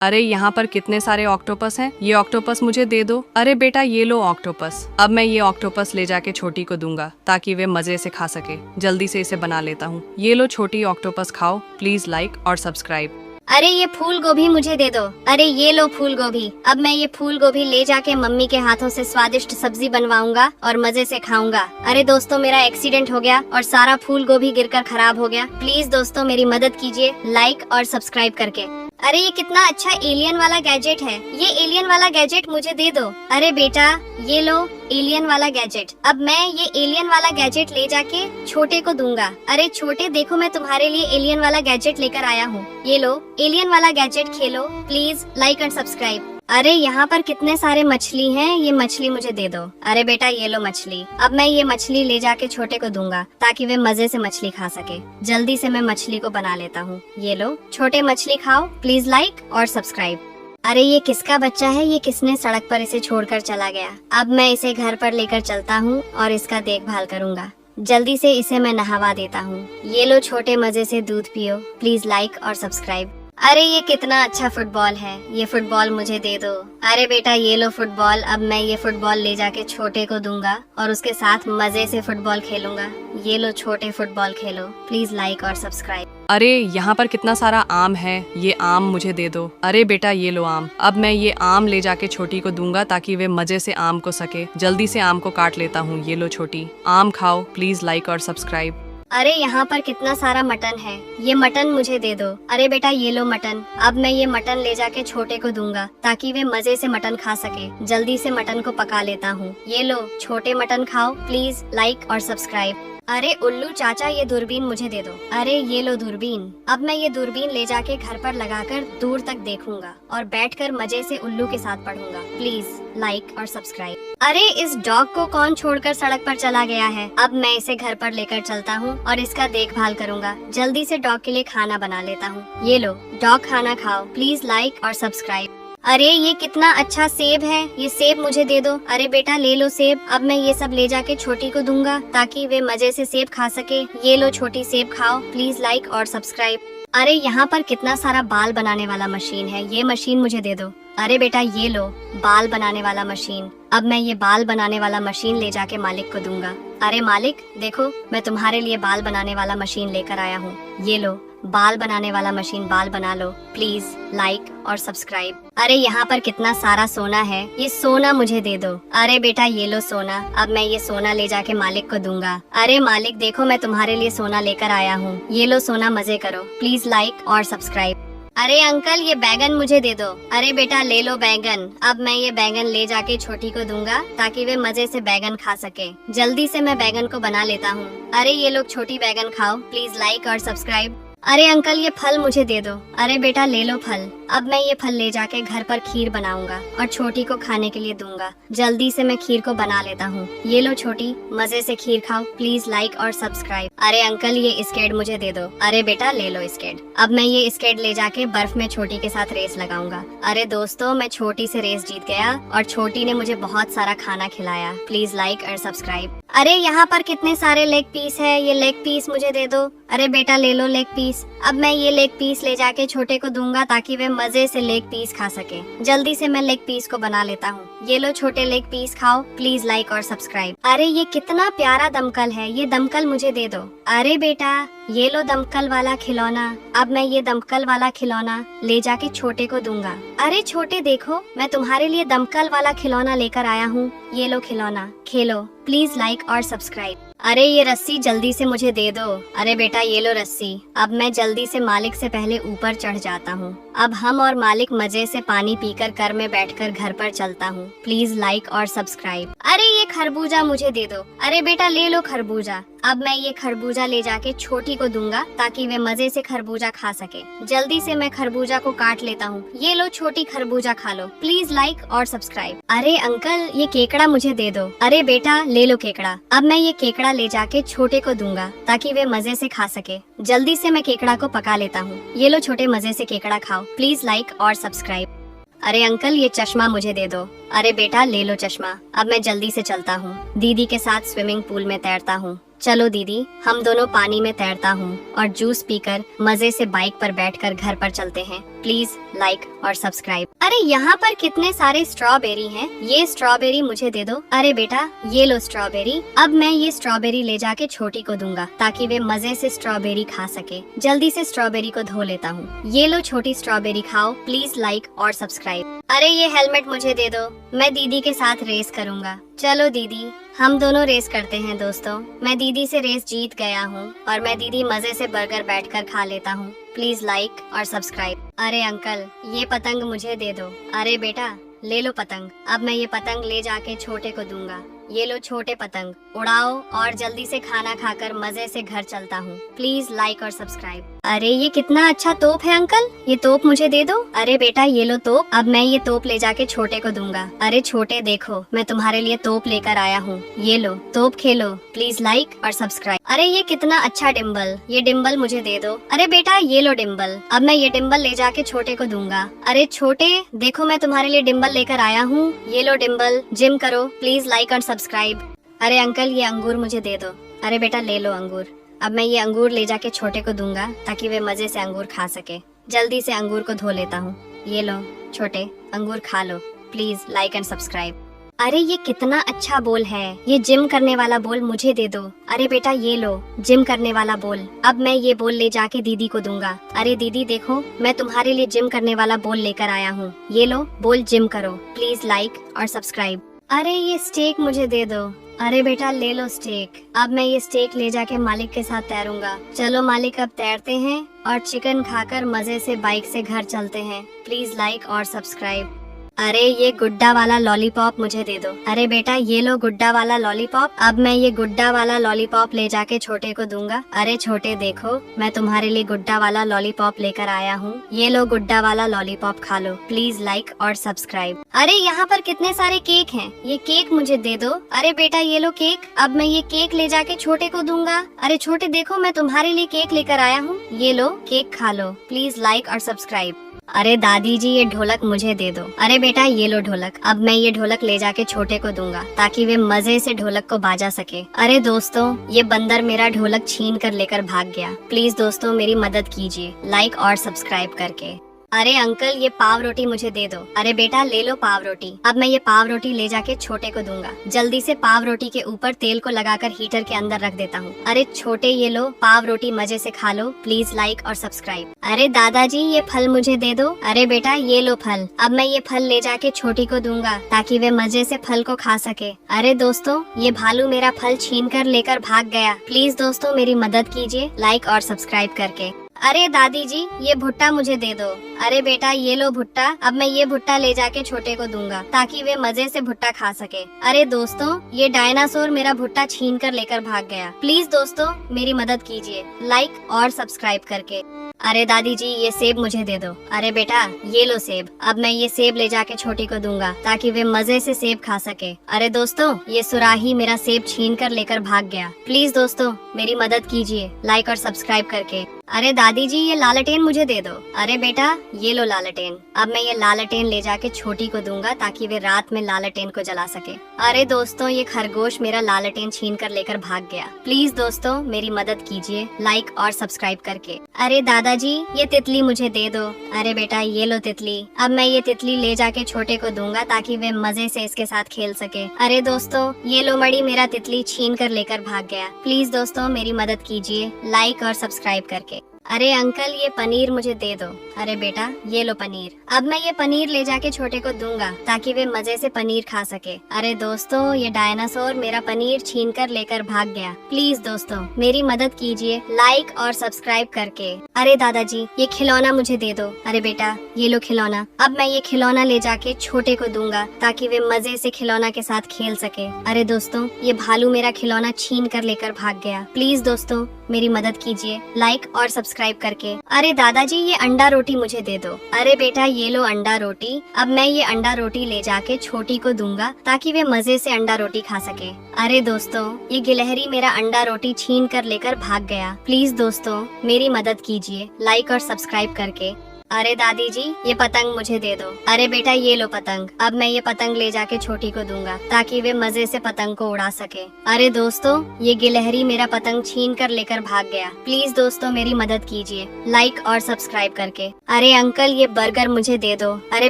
अरे यहाँ पर कितने सारे ऑक्टोपस हैं, ये ऑक्टोपस मुझे दे दो। अरे बेटा ये लो ऑक्टोपस। अब मैं ये ऑक्टोपस ले जाके छोटी को दूंगा ताकि वे मजे से खा सके। जल्दी से इसे बना लेता हूँ। ये लो छोटी ऑक्टोपस खाओ। प्लीज लाइक और सब्सक्राइब। अरे ये फूल गोभी मुझे दे दो। अरे ये लो फूल गोभी। अब मैं ये फूल गोभी ले जाके मम्मी के हाथों से स्वादिष्ट सब्जी बनवाऊंगा और मजे से खाऊंगा। अरे दोस्तों मेरा एक्सीडेंट हो गया और सारा फूल गोभी गिरकर खराब हो गया। प्लीज दोस्तों मेरी मदद कीजिए लाइक और सब्सक्राइब करके। अरे ये कितना अच्छा एलियन वाला गैजेट है। ये एलियन वाला गैजेट मुझे दे दो। अरे बेटा ये लो एलियन वाला गैजेट। अब मैं ये एलियन वाला गैजेट ले जाके छोटे को दूंगा। अरे छोटे देखो मैं तुम्हारे लिए एलियन वाला गैजेट लेकर आया हूँ। ये लो एलियन वाला gadget Khelo. Please like and subscribe. अरे यहाँ पर कितने सारे मछली हैं, ये मछली मुझे दे दो। अरे बेटा ये लो मछली। अब मैं ये मछली ले जाके छोटे को दूंगा ताकि वे मजे से मछली खा सके। जल्दी से मैं मछली को बना लेता हूँ। ये लो छोटे मछली खाओ। प्लीज लाइक और सब्सक्राइब। अरे ये किसका बच्चा है, ये किसने सड़क पर इसे छोड़कर चला गया। अब मैं इसे घर पर लेकर चलता हूँ और इसका देखभाल करूँगा। जल्दी से इसे मैं नहवा देता हूँ। ये लो छोटे मजे से दूध पियो। प्लीज लाइक और सब्सक्राइब। अरे ये कितना अच्छा फुटबॉल है, ये फुटबॉल मुझे दे दो। अरे बेटा ये लो फुटबॉल। अब मैं ये फुटबॉल ले जाके छोटे को दूंगा और उसके साथ मजे से फुटबॉल खेलूंगा। ये लो छोटे फुटबॉल खेलो। प्लीज लाइक और सब्सक्राइब। अरे यहाँ पर कितना सारा आम है, ये आम मुझे दे दो। अरे बेटा ये लो आम। अब मैं ये आम ले जाके छोटी को दूंगा ताकि वे मजे से आम को सके। जल्दी से आम को काट लेता हूँ। ये लो छोटी आम खाओ। प्लीज लाइक और सब्सक्राइब। अरे यहाँ पर कितना सारा मटन है, ये मटन मुझे दे दो। अरे बेटा ये लो मटन। अब मैं ये मटन ले जाके छोटे को दूंगा ताकि वे मजे से मटन खा सके। जल्दी से मटन को पका लेता हूँ। ये लो छोटे मटन खाओ। प्लीज लाइक और सब्सक्राइब। अरे उल्लू चाचा ये दूरबीन मुझे दे दो। अरे ये लो दूरबीन। अब मैं ये दूरबीन ले जाके घर पर लगाकर दूर तक देखूंगा और बैठकर मजे से उल्लू के साथ पढ़ूंगा। प्लीज लाइक और सब्सक्राइब। अरे इस डॉग को कौन छोड़कर सड़क पर चला गया है। अब मैं इसे घर पर लेकर चलता हूँ और इसका देखभाल करूंगा। जल्दी से डॉग के लिए खाना बना लेता हूँ। ये लो डॉग खाना खाओ। प्लीज लाइक और सब्सक्राइब। अरे ये कितना अच्छा सेब है, ये सेब मुझे दे दो। अरे बेटा ले लो सेब। अब मैं ये सब ले जाके छोटी को दूंगा ताकि वे मजे से सेब खा सके। ये लो छोटी सेब खाओ। प्लीज लाइक और सब्सक्राइब। अरे यहाँ पर कितना सारा बाल बनाने वाला मशीन है, ये मशीन मुझे दे दो। अरे बेटा ये लो बाल बनाने वाला मशीन। अब मैं ये बाल बनाने वाला मशीन ले जाके मालिक को दूंगा। अरे मालिक देखो मैं तुम्हारे लिए बाल बनाने वाला मशीन लेकर आया हूँ। ये लो बाल बनाने वाला मशीन, बाल बना लो। प्लीज लाइक और सब्सक्राइब। अरे यहाँ पर कितना सारा सोना है, ये सोना मुझे दे दो। अरे बेटा ये लो सोना। अब मैं ये सोना ले जाके मालिक को दूंगा। अरे मालिक देखो मैं तुम्हारे लिए सोना लेकर आया हूँ। ये लो सोना मजे करो। प्लीज लाइक और सब्सक्राइब। अरे अंकल ये बैगन मुझे दे दो। अरे बेटा ले लो बैगन। अब मैं ये बैगन ले जाके छोटी को दूंगा ताकि वे मजे से बैगन खा सके। जल्दी से मैं बैगन को बना लेता हूँ। अरे ये लोग छोटी बैगन खाओ। प्लीज लाइक और सब्सक्राइब। अरे अंकल ये फल मुझे दे दो। अरे बेटा ले लो फल। अब मैं ये फल ले जाके घर पर खीर बनाऊंगा और छोटी को खाने के लिए दूंगा। जल्दी से मैं खीर को बना लेता हूँ। ये लो छोटी मजे से खीर खाओ। प्लीज लाइक और सब्सक्राइब। अरे अंकल ये स्केट मुझे दे दो। अरे बेटा ले लो स्केट। अब मैं ये स्केट ले जाके बर्फ में छोटी के साथ रेस लगाऊंगा। अरे दोस्तों मैं छोटी से रेस जीत गया और छोटी ने मुझे बहुत सारा खाना खिलाया। प्लीज लाइक और सब्सक्राइब। अरे यहाँ पर कितने सारे लेग पीस है, ये लेग पीस मुझे दे दो। अरे बेटा ले लो लेग पीस। अब मैं ये लेग पीस ले जाके छोटे को दूंगा ताकि वे मजे से लेग पीस खा सके। जल्दी से मैं लेग पीस को बना लेता हूँ। ये लो छोटे लेग पीस खाओ। प्लीज लाइक और सब्सक्राइब। अरे ये कितना प्यारा दमकल है, ये दमकल मुझे दे दो। अरे बेटा ये लो दमकल वाला खिलौना। अब मैं ये दमकल वाला खिलौना ले जाके छोटे को दूंगा। अरे छोटे देखो मैं तुम्हारे लिए दमकल वाला खिलौना लेकर आया हूँ। ये लो खिलौना खेलो। प्लीज लाइक और सब्सक्राइब। अरे ये रस्सी जल्दी से मुझे दे दो। अरे बेटा ये लो रस्सी। अब मैं जल्दी से मालिक से पहले ऊपर चढ़ जाता हूँ। अब हम और मालिक मजे से पानी पीकर कार में बैठकर घर पर चलता हूँ। प्लीज लाइक और सब्सक्राइब। अरे ये खरबूजा मुझे दे दो। अरे बेटा ले लो खरबूजा। अब मैं ये खरबूजा ले जाके छोटी को दूंगा ताकि वे मजे से खरबूजा खा सके। जल्दी से मैं खरबूजा को काट लेता हूँ। ये लो छोटी खरबूजा खा लो। प्लीज लाइक और सब्सक्राइब। अरे अंकल ये केकड़ा मुझे दे दो। अरे बेटा ले लो केकड़ा। अब मैं ये केकड़ा ले जाके छोटे को दूंगा ताकि वे मजे से खा सके। जल्दी से मैं केकड़ा को पका लेता हूँ। ये लो छोटे मजे से केकड़ा खाओ। प्लीज लाइक और सब्सक्राइब। अरे अंकल ये चश्मा मुझे दे दो। अरे बेटा ले लो चश्मा। अब मैं जल्दी से चलता हूँ। दीदी के साथ स्विमिंग पूल में तैरता हूँ। चलो दीदी, हम दोनों पानी में तैरता हूँ और जूस पीकर मजे से बाइक पर बैठकर घर पर चलते हैं। प्लीज लाइक और सब्सक्राइब। अरे यहाँ पर कितने सारे स्ट्रॉबेरी हैं, ये स्ट्रॉबेरी मुझे दे दो। अरे बेटा ये लो स्ट्रॉबेरी। अब मैं ये स्ट्रॉबेरी ले जाके छोटी को दूंगा ताकि वे मजे से स्ट्रॉबेरी खा सके। जल्दी से स्ट्रॉबेरी को धो लेता हूँ। ये लो छोटी स्ट्रॉबेरी खाओ। प्लीज लाइक और सब्सक्राइब। अरे ये हेलमेट मुझे दे दो, मैं दीदी के साथ रेस करूँगा। चलो दीदी, हम दोनों रेस करते हैं दोस्तों। मैं दीदी से रेस जीत गया हूँ और मैं दीदी मजे से बर्गर बैठकर खा लेता हूँ। प्लीज लाइक और सब्सक्राइब। अरे अंकल ये पतंग मुझे दे दो। अरे बेटा ले लो पतंग। अब मैं ये पतंग ले जाके छोटे को दूंगा। ये लो छोटे पतंग, उड़ाओ और जल्दी से खाना खाकर मजे से घर चलता हूँ। प्लीज लाइक और सब्सक्राइब। अरे ये कितना अच्छा तोप है अंकल, ये तोप मुझे दे दो। अरे बेटा ये लो तोप। अब मैं ये तोप ले जाके छोटे को दूंगा। अरे छोटे देखो, मैं तुम्हारे लिए तोप लेकर आया हूँ। ये लो तोप खेलो। प्लीज लाइक और सब्सक्राइब। अरे ये कितना अच्छा डिम्बल, ये डिम्बल मुझे दे दो। अरे बेटा ये लो डिम्बल। अब मैं ये डिम्बल ले जाके छोटे को दूंगा। अरे छोटे देखो, मैं तुम्हारे लिए डिम्बल लेकर आया हूँ। ये लो डिम्बल, जिम करो। प्लीज लाइक और सब्सक्राइब। अरे अंकल ये अंगूर मुझे दे दो। अरे बेटा ले लो अंगूर। अब मैं ये अंगूर ले जाके छोटे को दूंगा ताकि वे मजे से अंगूर खा सके। जल्दी से अंगूर को धो लेता हूँ। ये लो छोटे, अंगूर खा लो। Please like and subscribe. अरे ये कितना अच्छा बोल है, ये जिम करने वाला बोल मुझे दे दो। अरे बेटा ये लो जिम करने वाला बोल। अब मैं ये बोल ले जाके दीदी को दूंगा। अरे दीदी देखो, मैं तुम्हारे लिए जिम करने वाला बोल लेकर आया हूँ। ये लो बोल, जिम करो। प्लीज लाइक और सब्सक्राइब। अरे ये स्टेक मुझे दे दो। अरे बेटा ले लो स्टेक। अब मैं ये स्टेक ले जाके मालिक के साथ तैरूंगा। चलो मालिक अब तैरते हैं और चिकन खाकर मजे से बाइक से घर चलते हैं। प्लीज लाइक और सब्सक्राइब। अरे ये गुड्डा वाला लॉलीपॉप मुझे दे दो। अरे बेटा ये लो गुड्डा वाला लॉलीपॉप। अब मैं ये गुड्डा वाला लॉलीपॉप ले जाके छोटे को दूंगा। अरे छोटे देखो, मैं तुम्हारे लिए गुड्डा वाला लॉलीपॉप लेकर आया हूँ। ये लो गुड्डा वाला लॉलीपॉप खा लो। प्लीज लाइक और सब्सक्राइब। अरे यहाँ पर कितने सारे केक हैं, ये केक मुझे दे दो। अरे बेटा ये लो केक। अब मैं ये केक ले जाके छोटे को दूंगा। अरे छोटे देखो, मैं तुम्हारे लिए केक लेकर आया हूँ। ये लो केक खा लो। प्लीज लाइक और सब्सक्राइब। अरे दादी जी ये ढोलक मुझे दे दो। अरे बेटा ये लो ढोलक। अब मैं ये ढोलक ले जाके छोटे को दूंगा ताकि वे मजे से ढोलक को बाजा सके। अरे दोस्तों ये बंदर मेरा ढोलक छीन कर लेकर भाग गया। प्लीज दोस्तों मेरी मदद कीजिए लाइक और सब्सक्राइब करके। अरे अंकल ये पाव रोटी मुझे दे दो। अरे बेटा ले लो पाव रोटी। अब मैं ये पाव रोटी ले जाके छोटे को दूंगा। जल्दी से पाव रोटी के ऊपर तेल को लगाकर हीटर के अंदर रख देता हूँ। अरे छोटे ये लो पाव रोटी, मजे से खा लो। प्लीज लाइक और सब्सक्राइब। अरे दादाजी ये फल मुझे दे दो। अरे बेटा ये लो फल। अब मैं ये फल ले जाके छोटी को दूंगा ताकि वे मजे से फल को खा सके। अरे दोस्तों ये भालू मेरा फल छीन कर लेकर भाग गया। प्लीज दोस्तों मेरी मदद कीजिए लाइक और सब्सक्राइब करके। अरे दादी जी ये भुट्टा मुझे दे दो। अरे बेटा ये लो भुट्टा। अब मैं ये भुट्टा ले जाके छोटे को दूंगा ताकि वे मजे से भुट्टा खा सके। अरे दोस्तों ये डायनासोर मेरा भुट्टा छीन कर लेकर भाग गया। प्लीज दोस्तों मेरी मदद कीजिए लाइक और सब्सक्राइब करके। अरे दादी जी ये सेब मुझे दे दो। अरे बेटा ये लो सेब। अब मैं ये सेब ले जाके छोटी को दूंगा ताकि वे मजे से सेब खा सके। अरे दोस्तों ये सुराही मेरा सेब छीन कर लेकर भाग गया। प्लीज दोस्तों मेरी मदद कीजिए लाइक और सब्सक्राइब करके। अरे दादी जी ये लालटेन मुझे दे दो। अरे बेटा ये लो लालटेन। अब मैं ये लालटेन ले जाके छोटी को दूंगा ताकि वे रात में लालटेन को जला सके। अरे दोस्तों ये खरगोश मेरा लालटेन छीन कर लेकर भाग गया। प्लीज दोस्तों मेरी मदद कीजिए लाइक और सब्सक्राइब करके। अरे दादाजी ये तितली मुझे दे दो। अरे बेटा ये लो तितली। अब मैं ये तितली ले जाके छोटे को दूंगा ताकि वे मजे से इसके साथ खेल सके। अरे दोस्तों ये लो मड़ी, मेरा तितली छीन कर लेकर भाग गया। प्लीज दोस्तों मेरी मदद कीजिए लाइक और सब्सक्राइब करके। अरे अंकल ये पनीर मुझे दे दो। अरे बेटा ये लो पनीर। अब मैं ये पनीर ले जाके छोटे को दूंगा ताकि वे मजे से पनीर खा सके। अरे दोस्तों ये डायनासोर मेरा पनीर छीन कर लेकर भाग गया। प्लीज दोस्तों मेरी मदद कीजिए लाइक और सब्सक्राइब करके। अरे दादाजी ये खिलौना मुझे दे दो। अरे बेटा ये लो खिलौना। अब मैं ये खिलौना ले जाके छोटे को दूंगा ताकि वे मजे से खिलौना के साथ खेल सके। अरे दोस्तों ये भालू मेरा खिलौना छीन कर लेकर भाग गया। प्लीज दोस्तों मेरी मदद कीजिए लाइक और सब्सक्राइब करके। अरे दादाजी ये अंडा रोटी मुझे दे दो। अरे बेटा ये लो अंडा रोटी। अब मैं ये अंडा रोटी ले जाके छोटी को दूंगा ताकि वे मजे से अंडा रोटी खा सके। अरे दोस्तों ये गिलहरी मेरा अंडा रोटी छीन कर लेकर भाग गया। प्लीज दोस्तों मेरी मदद कीजिए लाइक और सब्सक्राइब करके। अरे दादी जी ये पतंग मुझे दे दो। अरे बेटा ये लो पतंग, अब मैं ये पतंग ले जाके छोटी को दूंगा ताकि वे मजे से पतंग को उड़ा सके। अरे दोस्तों ये गिलहरी मेरा पतंग छीन कर लेकर भाग गया। प्लीज दोस्तों मेरी मदद कीजिए लाइक और सब्सक्राइब करके। अरे अंकल ये बर्गर मुझे दे दो। अरे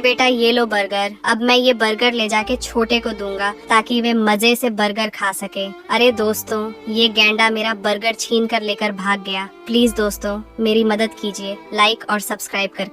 बेटा ये लो बर्गर, अब मैं ये बर्गर ले जाके छोटे को दूंगा ताकि वे मजे से बर्गर खा सके। अरे दोस्तों ये गैंडा मेरा बर्गर छीन कर लेकर भाग गया। प्लीज दोस्तों मेरी मदद कीजिए लाइक और सब्सक्राइब करके।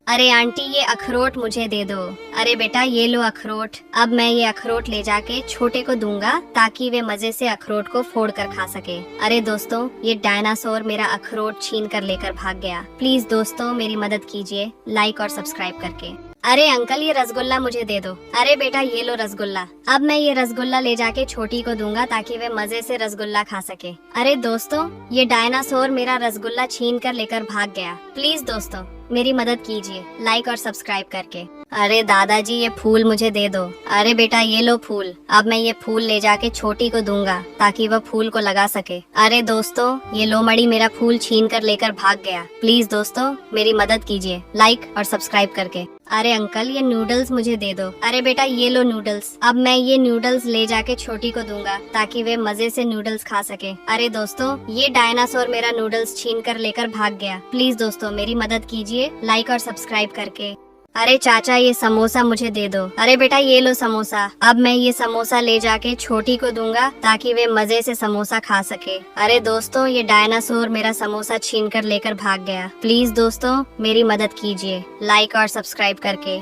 अरे आंटी ये अखरोट मुझे दे दो। अरे बेटा ये लो अखरोट, अब मैं ये अखरोट ले जाके छोटे को दूंगा ताकि वे मजे से अखरोट को फोड़ कर खा सके। अरे दोस्तों ये डायनासोर मेरा अखरोट छीन कर लेकर भाग गया। प्लीज दोस्तों मेरी मदद कीजिए लाइक और सब्सक्राइब करके। अरे अंकल ये रसगुल्ला मुझे दे दो। अरे बेटा ये लो रसगुल्ला, अब मैं ये रसगुल्ला ले जाके छोटी को दूंगा ताकि वे मजे से रसगुल्ला खा सके। अरे दोस्तों ये डायनासोर मेरा रसगुल्ला छीन कर लेकर भाग गया। प्लीज दोस्तों मेरी मदद कीजिए लाइक और सब्सक्राइब करके। अरे दादाजी ये फूल मुझे दे दो। अरे बेटा ये लो फूल, अब मैं ये फूल ले जाके छोटी को दूंगा ताकि वह फूल को लगा सके। अरे दोस्तों ये लोमड़ी मेरा फूल छीन कर लेकर भाग गया। प्लीज दोस्तों मेरी मदद कीजिए लाइक और सब्सक्राइब करके। अरे अंकल ये नूडल्स मुझे दे दो। अरे बेटा ये लो नूडल्स, अब मैं ये नूडल्स ले जाके छोटी को दूंगा ताकि वे मजे से नूडल्स खा सके। अरे दोस्तों ये डायनासोर मेरा नूडल्स छीन कर लेकर भाग गया। प्लीज दोस्तों मेरी मदद कीजिए लाइक और सब्सक्राइब करके। अरे चाचा ये समोसा मुझे दे दो। अरे बेटा ये लो समोसा, अब मैं ये समोसा ले जाके छोटी को दूंगा ताकि वे मजे से समोसा खा सके। अरे दोस्तों ये डायनासोर मेरा समोसा छीन कर लेकर भाग गया। प्लीज दोस्तों मेरी मदद कीजिए लाइक और सब्सक्राइब करके।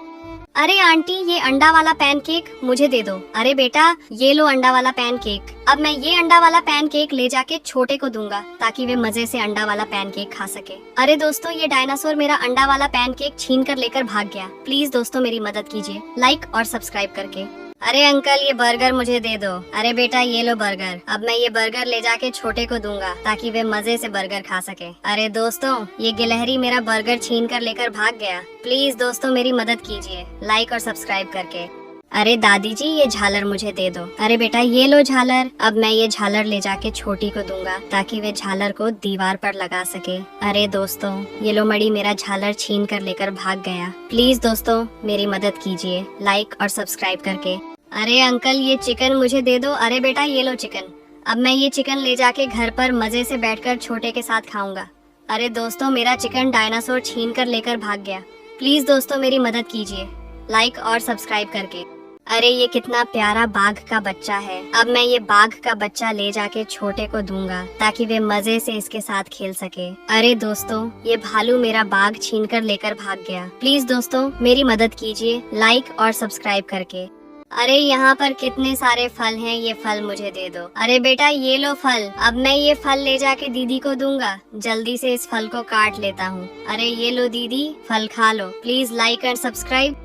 अरे आंटी ये अंडा वाला पैनकेक मुझे दे दो। अरे बेटा ये लो अंडा वाला पैनकेक, अब मैं ये अंडा वाला पैनकेक ले जाके छोटे को दूंगा ताकि वे मजे से अंडा वाला पैनकेक खा सके। अरे दोस्तों ये डायनासोर मेरा अंडा वाला पैनकेक छीन कर लेकर भाग गया। प्लीज दोस्तों मेरी मदद कीजिए लाइक और सब्सक्राइब करके। अरे अंकल ये बर्गर मुझे दे दो। अरे बेटा ये लो बर्गर, अब मैं ये बर्गर ले जाके छोटे को दूंगा ताकि वे मजे से बर्गर खा सके। अरे दोस्तों ये गिलहरी मेरा बर्गर छीन कर लेकर भाग गया। प्लीज दोस्तों मेरी मदद कीजिए लाइक और सब्सक्राइब करके। अरे दादी जी ये झालर मुझे दे दो। अरे बेटा ये लो झालर, अब मैं ये झालर ले जाके छोटी को दूंगा ताकि वे झालर को दीवार पर लगा सके। अरे दोस्तों ये लो मड़ी मेरा झालर छीन कर लेकर भाग गया। प्लीज दोस्तों मेरी मदद कीजिए लाइक और सब्सक्राइब करके। अरे अंकल ये चिकन मुझे दे दो। अरे बेटा ये लो चिकन, अब मैं ये चिकन ले जाके घर पर मजे से बैठकर छोटे के साथ खाऊंगा। अरे दोस्तों मेरा चिकन डायनासोर छीन कर लेकर भाग गया। प्लीज दोस्तों मेरी मदद कीजिए लाइक और सब्सक्राइब करके। अरे ये कितना प्यारा बाघ का बच्चा है, अब मैं ये बाघ का बच्चा ले जाके छोटे को दूंगा ताकि वे मजे से इसके साथ खेल सके। अरे दोस्तों ये भालू मेरा बाघ छीन कर लेकर भाग गया। प्लीज दोस्तों मेरी मदद कीजिए लाइक और सब्सक्राइब करके। अरे यहाँ पर कितने सारे फल हैं, ये फल मुझे दे दो। अरे बेटा ये लो फल, अब मैं ये फल ले जाके दीदी को दूंगा। जल्दी से इस फल को काट लेता हूँ। अरे ये लो दीदी फल खा लो। Please like and subscribe.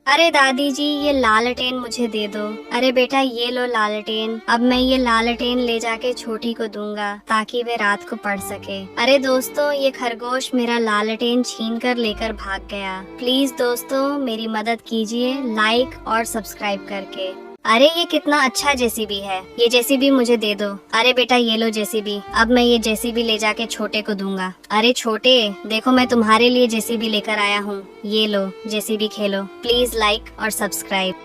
अरे दादी जी ये लालटेन मुझे दे दो। अरे बेटा ये लो लालटेन, अब मैं ये लालटेन ले जाके छोटी को दूंगा ताकि वे रात को पढ़ सके। अरे दोस्तों ये खरगोश मेरा लालटेन छीन कर लेकर भाग गया। प्लीज दोस्तों मेरी मदद कीजिए लाइक और सब्सक्राइब करके। अरे ये कितना अच्छा जेसीबी है, ये जेसीबी मुझे दे दो। अरे बेटा ये लो जेसीबी, अब मैं ये जेसीबी ले जाके छोटे को दूंगा। अरे छोटे देखो मैं तुम्हारे लिए जेसीबी लेकर आया हूँ, ये लो जेसीबी खेलो। प्लीज लाइक और सब्सक्राइब।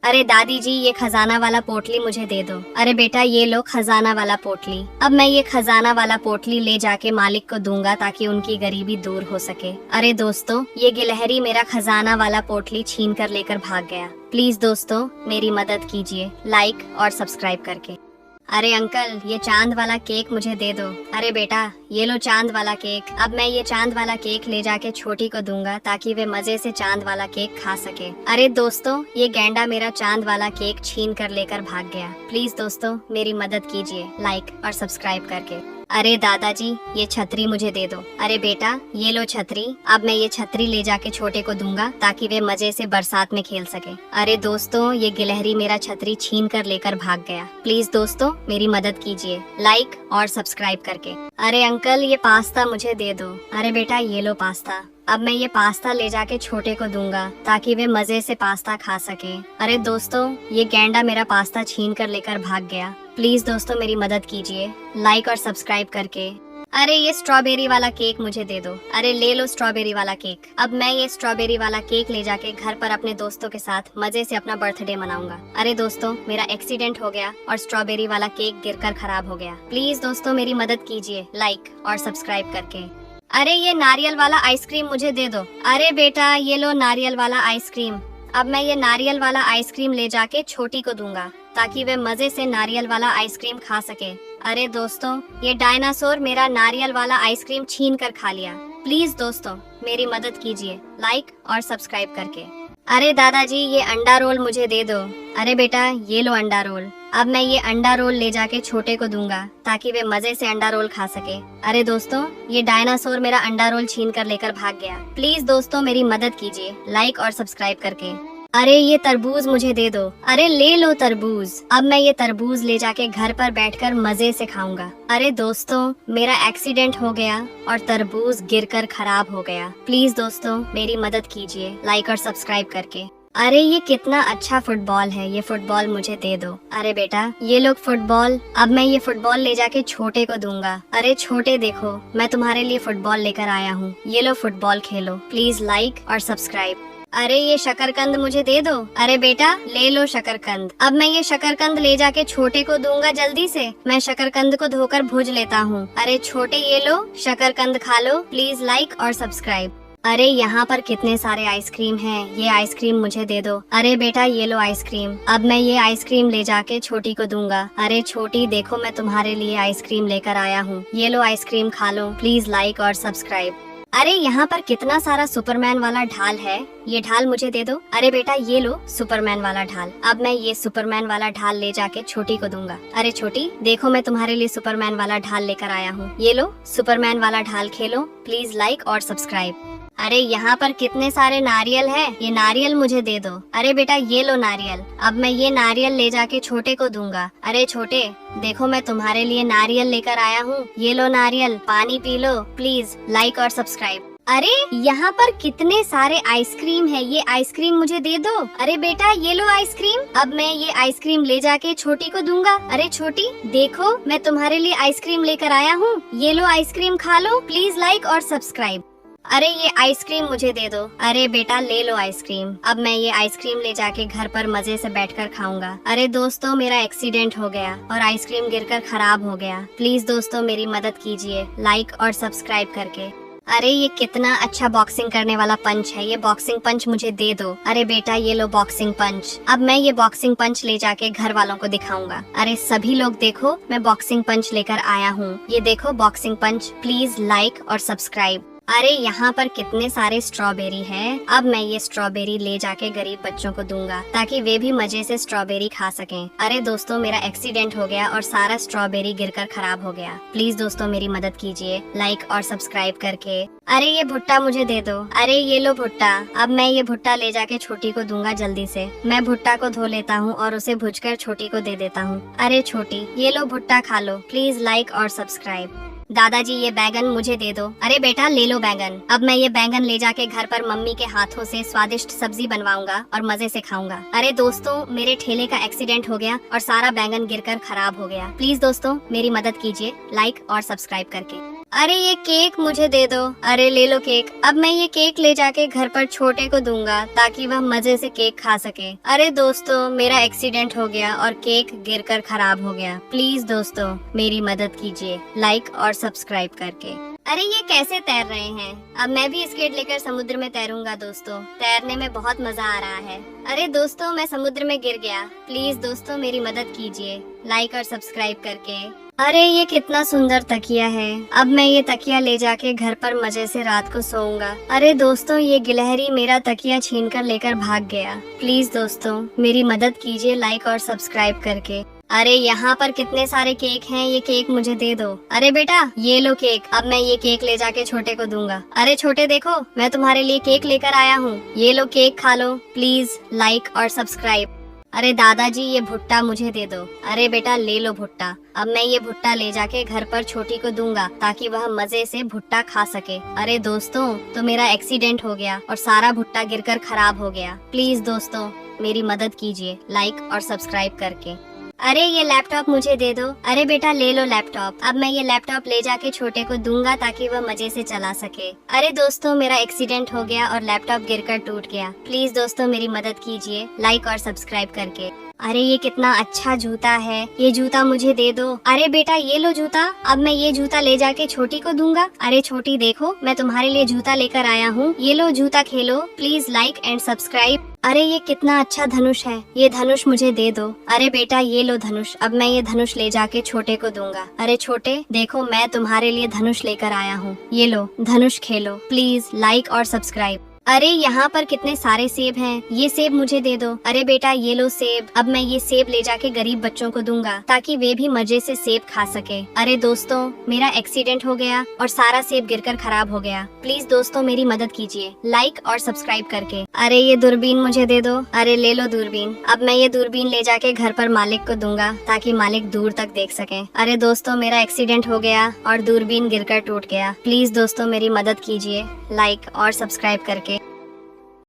अरे दादी जी ये खजाना वाला पोटली मुझे दे दो। अरे बेटा ये लो खजाना वाला पोटली, अब मैं ये खजाना वाला पोटली ले जाके मालिक को दूंगा ताकि उनकी गरीबी दूर हो सके। अरे दोस्तों ये गिलहरी मेरा खजाना वाला पोटली छीन कर लेकर भाग गया। प्लीज दोस्तों मेरी मदद कीजिए लाइक और सब्सक्राइब करके। अरे अंकल ये चांद वाला केक मुझे दे दो। अरे बेटा ये लो चांद वाला केक, अब मैं ये चांद वाला केक ले जाके छोटी को दूंगा ताकि वे मजे से चांद वाला केक खा सके। अरे दोस्तों ये गैंडा मेरा चांद वाला केक छीन कर लेकर भाग गया। प्लीज दोस्तों मेरी मदद कीजिए लाइक और सब्सक्राइब करके। अरे दादाजी ये छतरी मुझे दे दो। अरे बेटा ये लो छतरी, अब मैं ये छतरी ले जाके छोटे को दूंगा ताकि वे मजे से बरसात में खेल सके। अरे दोस्तों ये गिलहरी मेरा छतरी छीन कर लेकर भाग गया। प्लीज दोस्तों मेरी मदद कीजिए लाइक और सब्सक्राइब करके। अरे अंकल ये पास्ता मुझे दे दो। अरे बेटा ये लो पास्ता, अब मैं ये पास्ता ले जाके छोटे को दूंगा ताकि वे मजे से पास्ता खा सके। अरे दोस्तों ये गैंडा मेरा पास्ता छीन कर लेकर भाग गया। प्लीज दोस्तों मेरी मदद कीजिए लाइक और सब्सक्राइब करके। अरे ये स्ट्रॉबेरी वाला केक मुझे दे दो। अरे ले लो स्ट्रॉबेरी वाला केक। अब मैं ये स्ट्रॉबेरी वाला केक ले जाके घर पर अपने दोस्तों के साथ मजे से अपना बर्थडे मनाऊंगा। अरे दोस्तों, मेरा एक्सीडेंट हो गया और स्ट्रॉबेरी वाला केक गिरकर खराब हो गया। प्लीज दोस्तों मेरी मदद कीजिए लाइक और सब्सक्राइब करके। अरे ये नारियल वाला आइसक्रीम मुझे दे दो। अरे बेटा ये लो नारियल वाला आइसक्रीम। अब मैं ये नारियल वाला आइसक्रीम ले जाके छोटी को दूंगा ताकि वे मजे से नारियल वाला आइसक्रीम खा सके। अरे दोस्तों, ये डायनासोर मेरा नारियल वाला आइसक्रीम छीन कर खा लिया। प्लीज दोस्तों मेरी मदद कीजिए लाइक और सब्सक्राइब करके। अरे दादाजी ये अंडा रोल मुझे दे दो। अरे बेटा ये लो अंडा रोल। अब मैं ये अंडा रोल ले जाके छोटे को दूंगा ताकि वे मजे से अंडा रोल खा सके। अरे दोस्तों, ये डायनासोर मेरा अंडा रोल छीन कर लेकर भाग गया। प्लीज दोस्तों मेरी मदद कीजिए लाइक और सब्सक्राइब करके। अरे ये तरबूज मुझे दे दो। अरे ले लो तरबूज। अब मैं ये तरबूज ले जाके घर पर बैठकर मजे से खाऊंगा। अरे दोस्तों, मेरा एक्सीडेंट हो गया और तरबूज गिरकर खराब हो गया। प्लीज दोस्तों मेरी मदद कीजिए लाइक और सब्सक्राइब करके। अरे ये कितना अच्छा फुटबॉल है, ये फुटबॉल मुझे दे दो। अरे बेटा ये लो फुटबॉल। अब मैं ये फुटबॉल ले जाके छोटे को दूंगा। अरे छोटे देखो, मैं तुम्हारे लिए फुटबॉल लेकर आया हूँ। ये लो फुटबॉल खेलो। प्लीज लाइक और सब्सक्राइब। अरे ये शकरकंद मुझे दे दो। अरे बेटा ले लो शकरकंद। अब मैं ये शकरकंद ले जाके छोटे को दूंगा जल्दी से। मैं शकरकंद को धोकर भूज लेता हूँ। अरे छोटे ये लो शकरकंद खा लो। प्लीज लाइक और सब्सक्राइब। अरे यहाँ पर कितने सारे आइसक्रीम हैं, ये आइसक्रीम मुझे दे दो। अरे बेटा ये लो आइसक्रीम। अब मैं ये आइसक्रीम ले जाके छोटी को दूंगा। अरे छोटी देखो, मैं तुम्हारे लिए आइसक्रीम लेकर आया हूँ। ये लो आइसक्रीम खा लो। प्लीज लाइक और सब्सक्राइब। अरे यहाँ पर कितना सारा सुपरमैन वाला ढाल है, ये ढाल मुझे दे दो। अरे बेटा ये लो सुपरमैन वाला ढाल। अब मैं ये सुपरमैन वाला ढाल ले जाके छोटी को दूंगा। अरे छोटी देखो, मैं तुम्हारे लिए सुपरमैन वाला ढाल लेकर आया हूँ। ये लो सुपरमैन वाला ढाल खेलो। प्लीज लाइक और सब्सक्राइब। अरे यहाँ पर कितने सारे नारियल है, ये नारियल मुझे दे दो। अरे बेटा ये लो नारियल। अब मैं ये नारियल ले जाके छोटे को दूंगा। अरे छोटे देखो, मैं तुम्हारे लिए नारियल लेकर आया हूँ। ये लो नारियल, पानी पी लो। प्लीज लाइक और सब्सक्राइब। अरे यहाँ पर कितने सारे आइसक्रीम है, ये आइसक्रीम मुझे दे दो। अरे बेटा ये लो आइसक्रीम। अब मैं ये आइसक्रीम ले जाके छोटी को दूंगा। अरे छोटी देखो, मैं तुम्हारे लिए आइसक्रीम लेकर आया हूँ। ये लो आइसक्रीम खा लो। प्लीज लाइक और सब्सक्राइब। अरे ये आइसक्रीम मुझे दे दो। अरे बेटा ले लो आइसक्रीम। अब मैं ये आइसक्रीम ले जाके घर पर मजे से बैठकर खाऊंगा। अरे दोस्तों, मेरा एक्सीडेंट हो गया और आइसक्रीम गिरकर खराब हो गया। प्लीज दोस्तों मेरी मदद कीजिए लाइक और सब्सक्राइब करके। अरे ये कितना अच्छा बॉक्सिंग करने वाला पंच है, ये बॉक्सिंग पंच मुझे दे दो। अरे बेटा ये लो बॉक्सिंग पंच। अब मैं ये बॉक्सिंग पंच ले जाके घर वालों को दिखाऊंगा। अरे सभी लोग देखो, मैं बॉक्सिंग पंच लेकर आया हूँ। ये देखो बॉक्सिंग पंच। प्लीज लाइक और सब्सक्राइब। अरे यहाँ पर कितने सारे स्ट्रॉबेरी हैं। अब मैं ये स्ट्रॉबेरी ले जाके गरीब बच्चों को दूंगा ताकि वे भी मजे से स्ट्रॉबेरी खा सकें। अरे दोस्तों, मेरा एक्सीडेंट हो गया और सारा स्ट्रॉबेरी गिरकर खराब हो गया। प्लीज दोस्तों मेरी मदद कीजिए लाइक और सब्सक्राइब करके। अरे ये भुट्टा मुझे दे दो। अरे ये लो भुट्टा। अब मैं ये भुट्टा ले जाके छोटी को दूंगा जल्दी से। मैं भुट्टा को धो लेता हूँ और उसे भुजकर छोटी को दे देता हूँ। अरे छोटी ये लो भुट्टा खा लो। प्लीज लाइक और सब्सक्राइब। दादाजी ये बैंगन मुझे दे दो। अरे बेटा ले लो बैंगन। अब मैं ये बैंगन ले जाके घर पर मम्मी के हाथों से स्वादिष्ट सब्जी बनवाऊंगा और मजे से खाऊंगा। अरे दोस्तों, मेरे ठेले का एक्सीडेंट हो गया और सारा बैंगन गिरकर खराब हो गया। प्लीज दोस्तों मेरी मदद कीजिए लाइक और सब्सक्राइब करके। अरे ये केक मुझे दे दो। अरे ले लो केक। अब मैं ये केक ले जाके घर पर छोटे को दूंगा ताकि वह मजे से केक खा सके। अरे दोस्तों, मेरा एक्सीडेंट हो गया और केक गिरकर खराब हो गया। प्लीज दोस्तों मेरी मदद कीजिए लाइक और सब्सक्राइब करके। अरे ये कैसे तैर रहे हैं। अब मैं भी स्केट लेकर समुद्र में तैरूंगा। दोस्तों तैरने में बहुत मजा आ रहा है। अरे दोस्तों, मैं समुद्र में गिर गया। प्लीज दोस्तों मेरी मदद कीजिए लाइक और सब्सक्राइब करके। अरे ये कितना सुंदर तकिया है। अब मैं ये तकिया ले जाके घर पर मजे से रात को सोऊंगा। अरे दोस्तों, ये गिलहरी मेरा तकिया छीनकर लेकर भाग गया। प्लीज दोस्तों मेरी मदद कीजिए लाइक और सब्सक्राइब करके। अरे यहाँ पर कितने सारे केक हैं, ये केक मुझे दे दो। अरे बेटा ये लो केक। अब मैं ये केक ले जाके छोटे को दूंगा। अरे छोटे देखो, मैं तुम्हारे लिए केक लेकर आया हूँ। ये लो केक खा लो। प्लीज लाइक और सब्सक्राइब। अरे दादाजी ये भुट्टा मुझे दे दो। अरे बेटा ले लो भुट्टा। अब मैं ये भुट्टा ले जाके घर पर छोटी को दूंगा ताकि वह मजे से भुट्टा खा सके। अरे दोस्तों, तो मेरा एक्सीडेंट हो गया और सारा भुट्टा गिरकर खराब हो गया। प्लीज दोस्तों मेरी मदद कीजिए लाइक और सब्सक्राइब करके। अरे ये लैपटॉप मुझे दे दो। अरे बेटा ले लो लैपटॉप। अब मैं ये लैपटॉप ले जाके छोटे को दूंगा ताकि वह मजे से चला सके। अरे दोस्तों मेरा एक्सीडेंट हो गया और लैपटॉप गिरकर टूट गया। प्लीज दोस्तों मेरी मदद कीजिए लाइक और सब्सक्राइब करके। अरे ये कितना अच्छा जूता है, ये जूता मुझे दे दो। अरे बेटा ये लो जूता। अब मैं ये जूता ले जाके छोटी को दूंगा। अरे छोटी देखो मैं तुम्हारे लिए जूता लेकर आया हूँ, ये लो जूता खेलो। Please like and subscribe. अरे ये कितना अच्छा धनुष है, ये धनुष मुझे दे दो। अरे बेटा ये लो धनुष। अब मैं ये धनुष ले जाके छोटे को दूंगा। अरे छोटे देखो मैं तुम्हारे लिए धनुष लेकर आया हूँ, ये लो धनुष खेलो। प्लीज लाइक और सब्सक्राइब। अरे यहाँ पर कितने सारे सेब हैं, ये सेब मुझे दे दो। अरे बेटा ये लो सेब। अब मैं ये सेब ले जाके गरीब बच्चों को दूंगा ताकि वे भी मजे से सेब खा सके। अरे दोस्तों मेरा एक्सीडेंट हो गया और सारा सेब गिरकर खराब हो गया। प्लीज दोस्तों मेरी मदद कीजिए लाइक और सब्सक्राइब करके। अरे ये दूरबीन मुझे दे दो। अरे ले लो दूरबीन। अब मैं ये दूरबीन ले जाके घर पर मालिक को दूंगा ताकि मालिक दूर तक देख सके। अरे दोस्तों मेरा एक्सीडेंट हो गया और दूरबीन गिरकर टूट गया। प्लीज दोस्तों मेरी मदद कीजिए लाइक और सब्सक्राइब करके।